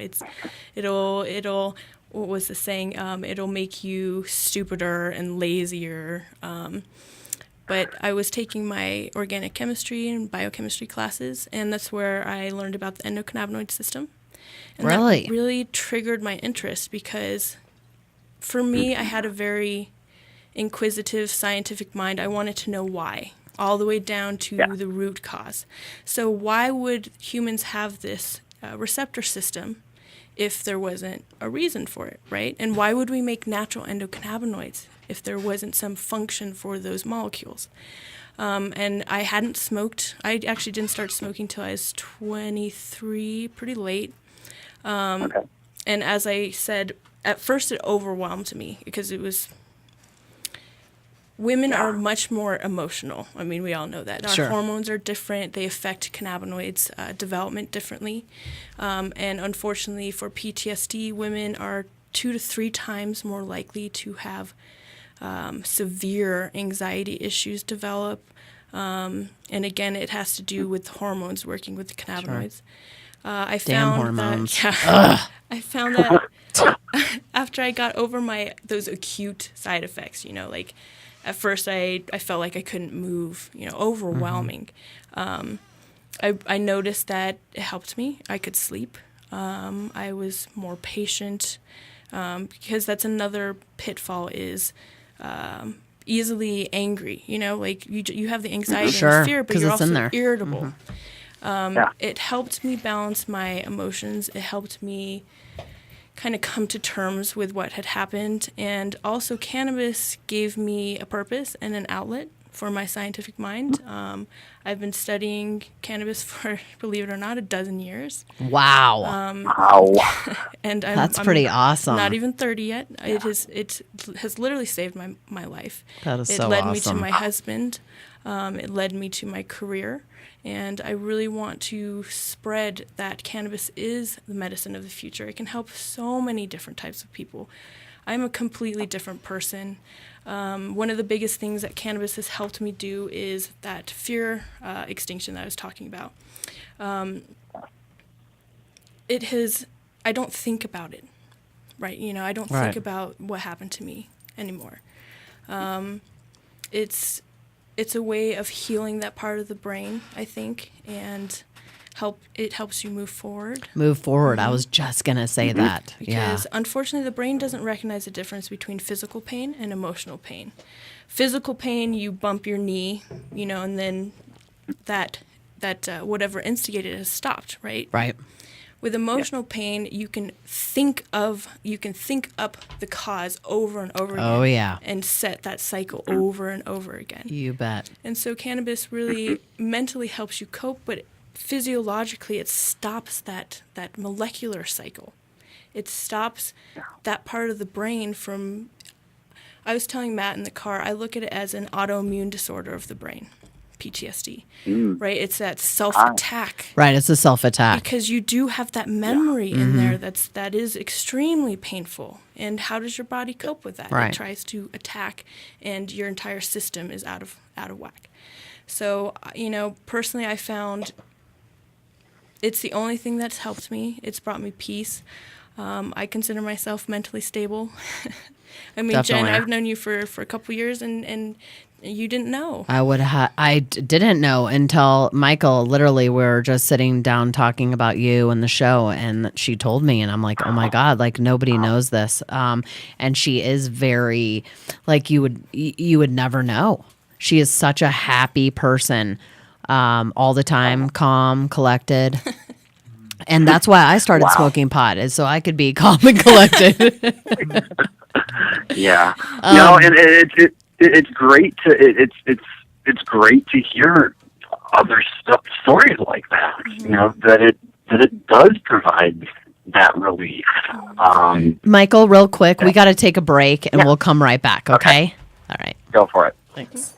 what was the saying? It'll make you stupider and lazier. But I was taking my organic chemistry and biochemistry classes, and that's where I learned about the endocannabinoid system. And Really? That really triggered my interest, because for me, I had a very inquisitive, scientific mind. I wanted to know why, all the way down to the root cause. So why would humans have this receptor system if there wasn't a reason for it, right? And why would we make natural endocannabinoids if there wasn't some function for those molecules? And I hadn't smoked. I actually didn't start smoking till I was 23, pretty late. And as I said, at first it overwhelmed me, because it was... Women are much more emotional. I mean, we all know that. Our hormones are different. They affect cannabinoids' development differently. And unfortunately for PTSD, women are 2 to 3 times more likely to have severe anxiety issues develop. And again, it has to do with hormones working with the cannabinoids. I found that after I got over those acute side effects, like... At first, I felt like I couldn't move, overwhelming. I noticed that it helped me. I could sleep. I was more patient, because that's another pitfall is easily angry. You know, like you have the anxiety Sure, and fear, but 'cause you're it's in also there. irritable. It helped me balance my emotions. It helped me kind of come to terms with what had happened. And also cannabis gave me a purpose and an outlet for my scientific mind. I've been studying cannabis for, believe it or not, 12 years. Wow. And That's pretty awesome. Not even 30 yet. It has literally saved my life. That is it so led me to awesome. my husband. It led me to my career. And I really want to spread that cannabis is the medicine of the future. It can help so many different types of people. I'm a completely different person. One of the biggest things that cannabis has helped me do is that fear extinction that I was talking about. I don't think about it, right? You know, I don't think about what happened to me anymore. It's a way of healing that part of the brain, I think, and it helps you move forward. Move forward. I was just going to say that. Because unfortunately, the brain doesn't recognize the difference between physical pain and emotional pain. Physical pain, you bump your knee, you know, and then that whatever instigated it has stopped, right? Right. With emotional pain, you can think up the cause over and over again. Oh, yeah. And set that cycle over and over again. You bet. And so cannabis really mentally helps you cope, but physiologically it stops that molecular cycle. It stops that part of the brain from, I was telling Matt in the car, I look at it as an autoimmune disorder of the brain. PTSD, right? It's that self-attack. Right, it's a self-attack. Because you do have that memory in there that is extremely painful. And how does your body cope with that? Right. It tries to attack, and your entire system is out of whack. So, you know, personally, I found it's the only thing that's helped me. It's brought me peace. I consider myself mentally stable. I mean, Definitely. Jen, I've known you for a couple years, and you didn't know. I didn't know until Michael, literally, we were just sitting down talking about you and the show, and she told me, and I'm like, oh my God, like nobody knows this. And she is very, like you would never know. She is such a happy person, all the time, calm, collected. And that's why I started smoking pot, is so I could be calm and collected. Yeah. And it's great to it's great to hear other stories like that. You know, that it does provide that relief. Michael, real quick, we got to take a break, and we'll come right back. Okay? All right. Go for it. Thanks.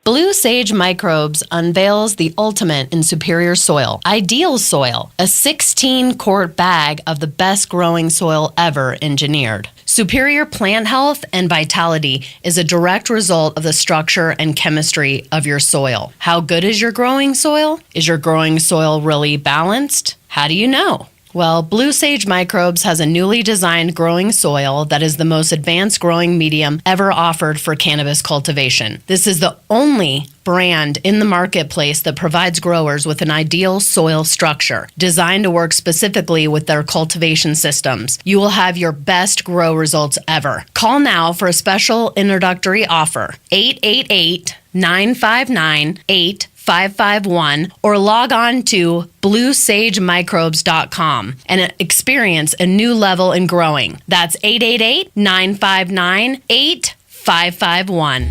Blue Sage Microbes unveils the ultimate in superior soil, Ideal Soil, a 16-quart bag of the best growing soil ever engineered. Superior plant health and vitality is a direct result of the structure and chemistry of your soil. How good is your growing soil? Is your growing soil really balanced? How do you know? Well, Blue Sage Microbes has a newly designed growing soil that is the most advanced growing medium ever offered for cannabis cultivation. This is the only brand in the marketplace that provides growers with an ideal soil structure designed to work specifically with their cultivation systems. You will have your best grow results ever. Call now for a special introductory offer, 888-959-8551, or log on to bluesagemicrobes.com and experience a new level in growing. That's 888-959-8551.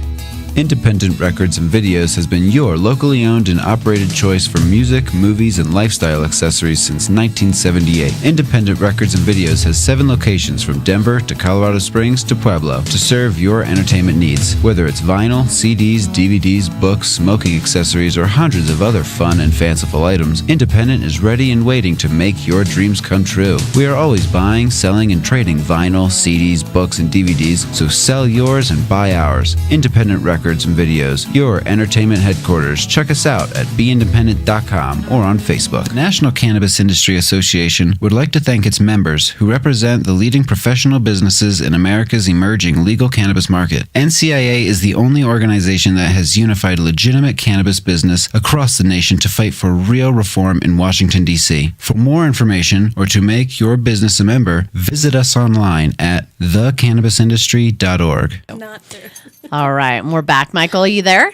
Independent Records and Videos has been your locally owned and operated choice for music, movies, and lifestyle accessories since 1978. Independent Records and Videos has 7 locations from Denver to Colorado Springs to Pueblo to serve your entertainment needs. Whether it's vinyl, CDs, DVDs, books, smoking accessories, or hundreds of other fun and fanciful items, Independent is ready and waiting to make your dreams come true. We are always buying, selling, and trading vinyl, CDs, books, and DVDs, so sell yours and buy ours. Independent Records records and videos. Your entertainment headquarters. Check us out at beindependent.com or on Facebook. The National Cannabis Industry Association would like to thank its members who represent the leading professional businesses in America's emerging legal cannabis market. NCIA is the only organization that has unified legitimate cannabis business across the nation to fight for real reform in Washington, D.C. For more information or to make your business a member, visit us online at thecannabisindustry.org. Not there. All right, and we're back. Michael, are you there?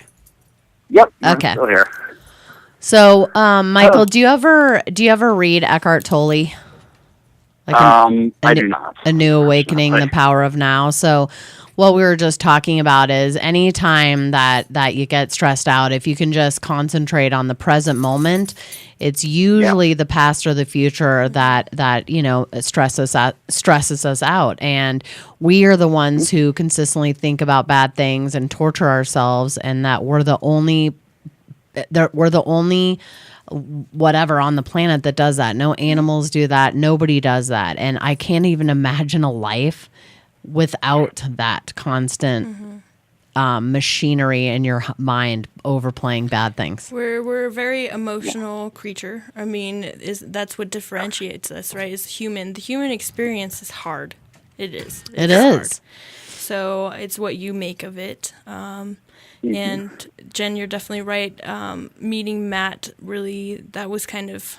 Yep. I'm Okay. still here. So, Michael, do you ever read Eckhart Tolle? I do not. A New Awakening, The Power of Now. So, what we were just talking about is any time that you get stressed out, if you can just concentrate on the present moment, it's usually the past or the future that stresses us out, and we are the ones who consistently think about bad things and torture ourselves, and that we're the only whatever on the planet that does that. No animals do that. Nobody does that, and I can't even imagine a life without that constant machinery in your mind overplaying bad things. We're a very emotional creature. I mean, that's what differentiates us, right? Is human. The human experience is hard. It is. It is. Hard. So it's what you make of it. And Jen, you're definitely right. Meeting Matt, really, that was kind of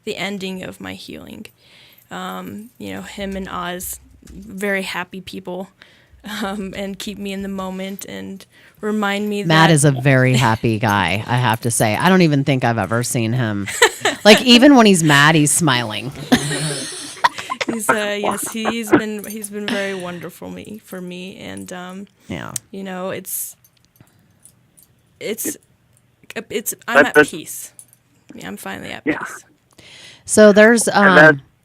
the ending of my healing. Him and Oz, very happy people, and keep me in the moment and remind me that Matt is a very happy guy, I have to say. I don't even think I've ever seen him. Like, even when he's mad, he's smiling. He's he's been very wonderful for me, and I'm at peace. Yeah, I'm finally at peace. So there's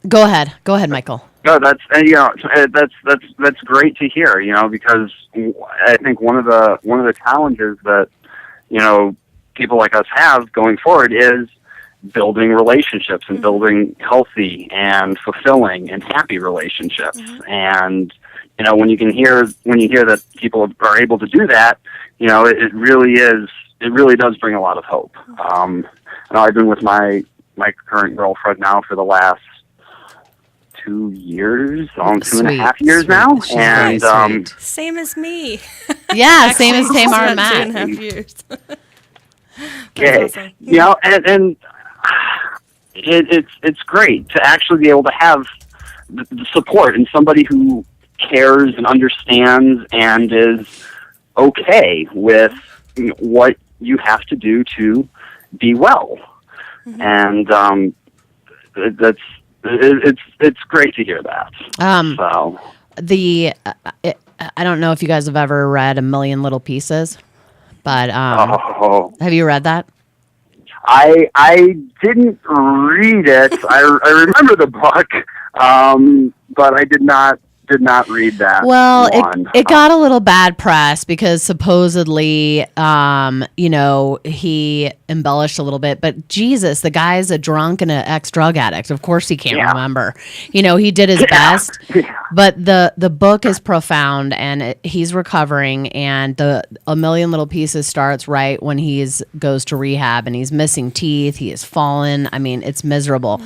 go ahead, Michael. No, that's great to hear. Because I think one of the challenges that people like us have going forward is building relationships and building healthy and fulfilling and happy relationships. And when you hear that people are able to do that, it really does bring a lot of hope. I've been with my current girlfriend now for the last 2 years, 2.5 years now, and same as me. Yeah, same as Tamar and Matt. 2.5 years. Okay, awesome. and it's great to actually be able to have the support and somebody who cares and understands and is okay with what you have to do to be well, and it's great to hear that. I don't know if you guys have ever read A Million Little Pieces, but have you read that? I didn't read it. I remember the book, but I did not read that. Well, it got a little bad press because supposedly, he embellished a little bit. But Jesus, the guy's a drunk and an ex-drug addict. Of course he can't remember. He did his best. But the book is profound, and he's recovering. And A Million Little Pieces starts right when he goes to rehab, and he's missing teeth. He has fallen. I mean, it's miserable.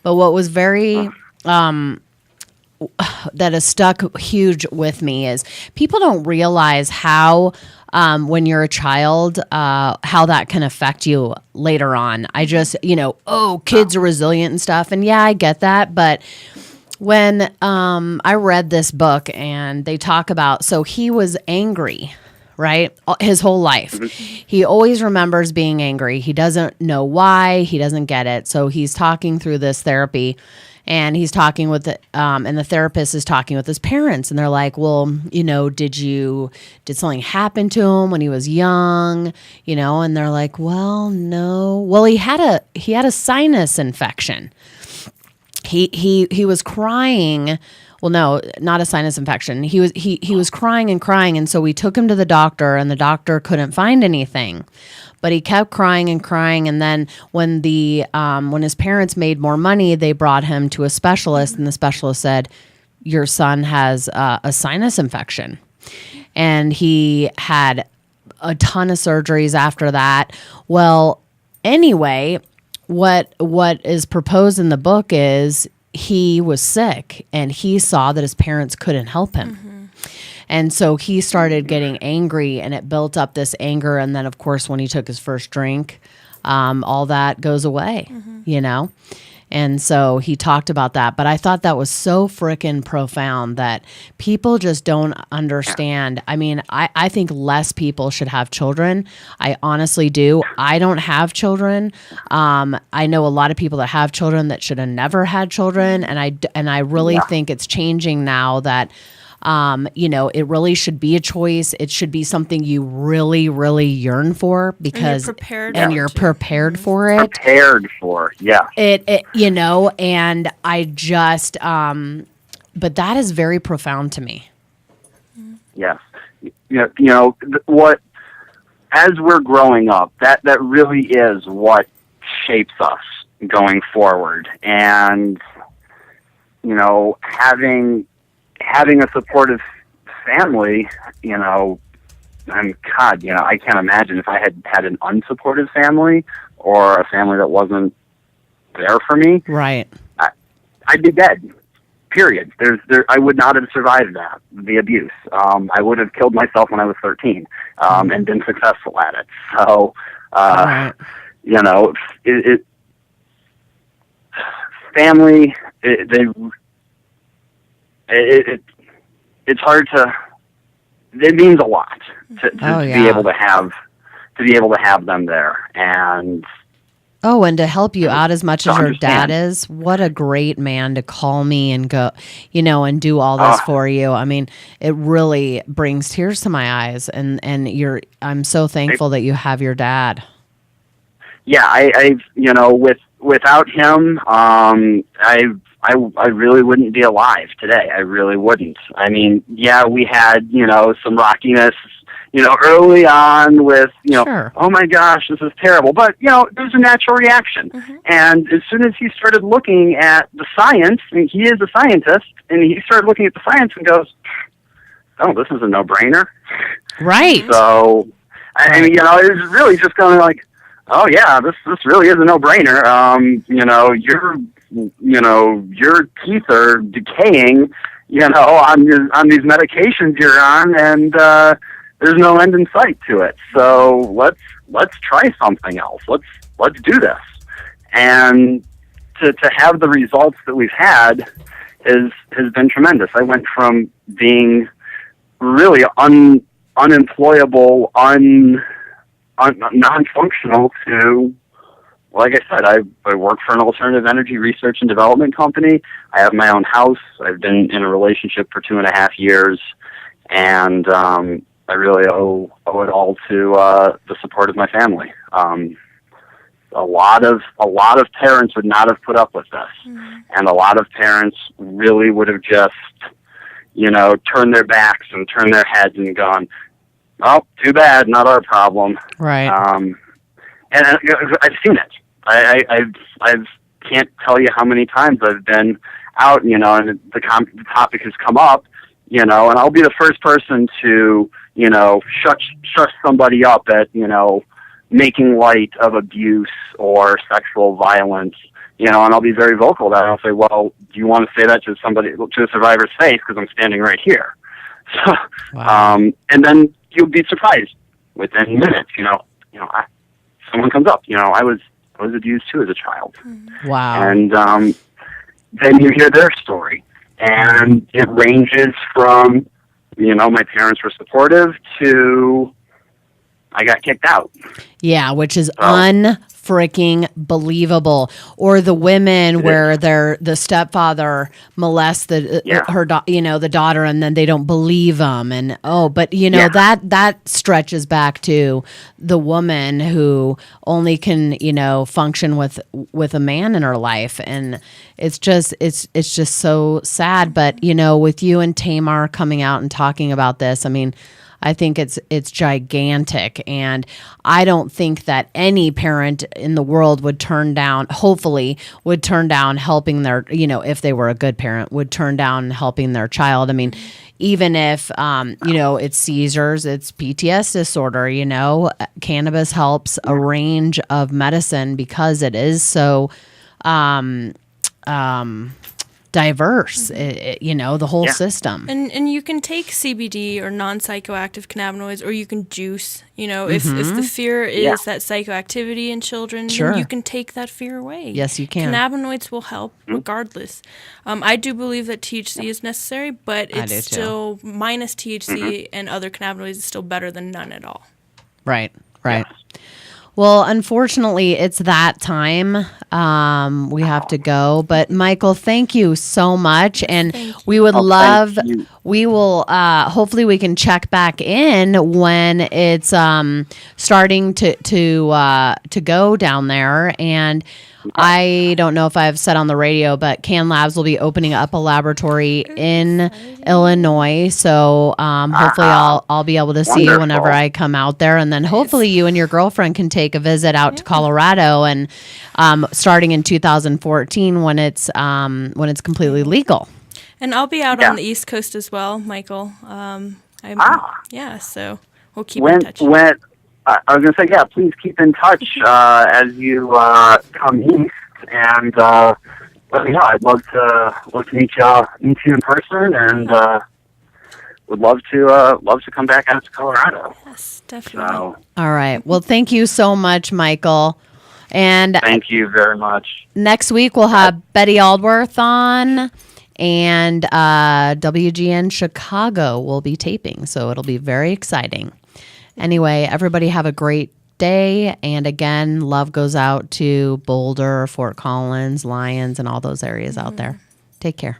But what was very... that has stuck huge with me is people don't realize how when you're a child how that can affect you later on. I just kids are resilient and stuff, and I get that, but when I read this book and they talk about, so he was angry, right, his whole life. He always remembers being angry. He doesn't know why, he doesn't get it. So he's talking through this therapy, and he's talking with and the therapist is talking with his parents, and they're like, well, did something happen to him when he was young? And they're like, well, no. Well, he had a sinus infection. He was crying. Well, no, not a sinus infection. He was crying, and so we took him to the doctor, and the doctor couldn't find anything. But he kept crying, and then when his parents made more money, they brought him to a specialist, and the specialist said, your son has a sinus infection. And he had a ton of surgeries after that. Well, anyway, what is proposed in the book is he was sick and he saw that his parents couldn't help him. And so he started getting angry, and it built up this anger. And then, of course, when he took his first drink, all that goes away, you know? And so he talked about that. But I thought that was so frickin' profound that people just don't understand. I mean, I think less people should have children. I honestly do. I don't have children. I know a lot of people that have children that should have never had children. And I really think it's changing now that, you know, it really should be a choice. It should be something you really, really yearn for because you're prepared for it. Prepared for, yeah. It you know, and I just, but that is very profound to me. Yes. You know, what, as we're growing up, that really is what shapes us going forward. And, you know, having a supportive family, you know, and God, you know, I can't imagine if I had an unsupportive family or a family that wasn't there for me. Right. I'd be dead. Period. I would not have survived that, the abuse. I would have killed myself when I was 13, and been successful at it. So, you know, family, it's hard to. It means a lot to be able to have them there, and and to help you out as much as your dad is. What a great man to call me and go, you know, and do all this for you. I mean, it really brings tears to my eyes, and I'm so thankful that you have your dad. Yeah, I you know, without him, I really wouldn't be alive today. I really wouldn't. I mean, yeah, we had, you know, some rockiness, you know, early on with, you know, oh my gosh, this is terrible. But, you know, there's a natural reaction. And as soon as he started looking at the science, I mean, he is a scientist, and he started looking at the science and goes, oh, this is a no-brainer. Right. So, I mean, you know, it was really just kind of like, oh yeah, this really is a no-brainer. You know, your teeth are decaying, you know, on these medications you're on, and there's no end in sight to it. So let's try something else. Let's do this. And to have the results that we've had has been tremendous. I went from being really unemployable, non-functional to, like I said, I work for an alternative energy research and development company. I have my own house. I've been in a relationship for 2.5 years, and I really owe it all to the support of my family. A lot of parents would not have put up with this, and a lot of parents really would have just, you know, turned their backs and turned their heads and gone, oh, too bad, not our problem. Right. And I've seen it. I can't tell you how many times I've been out, you know, and the topic has come up, you know, and I'll be the first person to, you know, shut somebody up at, you know, making light of abuse or sexual violence, you know, and I'll be very vocal about it. I'll say, well, do you want to say that to a survivor's face? Because I'm standing right here. So, and then you'll be surprised within minutes, you know, someone comes up, you know, I was abused too as a child. Wow. And then you hear their story, and it ranges from, you know, my parents were supportive to I got kicked out. Yeah, which is unfreaking believable. Or the women where the stepfather molests the daughter, and then they don't believe them, and but you know that stretches back to the woman who only can, you know, function with a man in her life, and it's just so sad. But you know, with you and Tamar coming out and talking about this, I mean, I think it's gigantic, and I don't think that any parent in the world would turn down, hopefully would turn down helping their, if they were a good parent, would turn down helping their child. I mean, even if, it's seizures, it's PTSD disorder, cannabis helps a range of medicine because it is so diverse, the whole system. And you can take CBD or non-psychoactive cannabinoids, or you can juice. If the fear is that psychoactivity in children, Sure. then you can take that fear away. Yes, you can. Cannabinoids will help regardless. I do believe that THC is necessary, but I do it's too. still minus THC and other cannabinoids is still better than none at all. Right. Well, unfortunately, it's that time. We have to go. But Michael, thank you so much. And we would we will, hopefully we can check back in when it's starting to go down there. And I don't know if I've said on the radio, but Can Labs will be opening up a laboratory in Illinois. So hopefully I'll be able to see you whenever I come out there. And then hopefully you and your girlfriend can take a visit out to Colorado, and starting in 2014 when it's completely legal. And I'll be out on the East Coast as well, Michael. So we'll keep in touch. I was going to say, please keep in touch as you come east, and let me know. I'd love to meet you in person, and would love to come back out to Colorado. Yes, definitely. So, All right. Well, thank you so much, Michael. And thank you very much. Next week we'll have Betty Aldworth on, and WGN Chicago will be taping, so it'll be very exciting. Anyway, everybody have a great day. And again, love goes out to Boulder, Fort Collins, Lyons, and all those areas out there. Take care.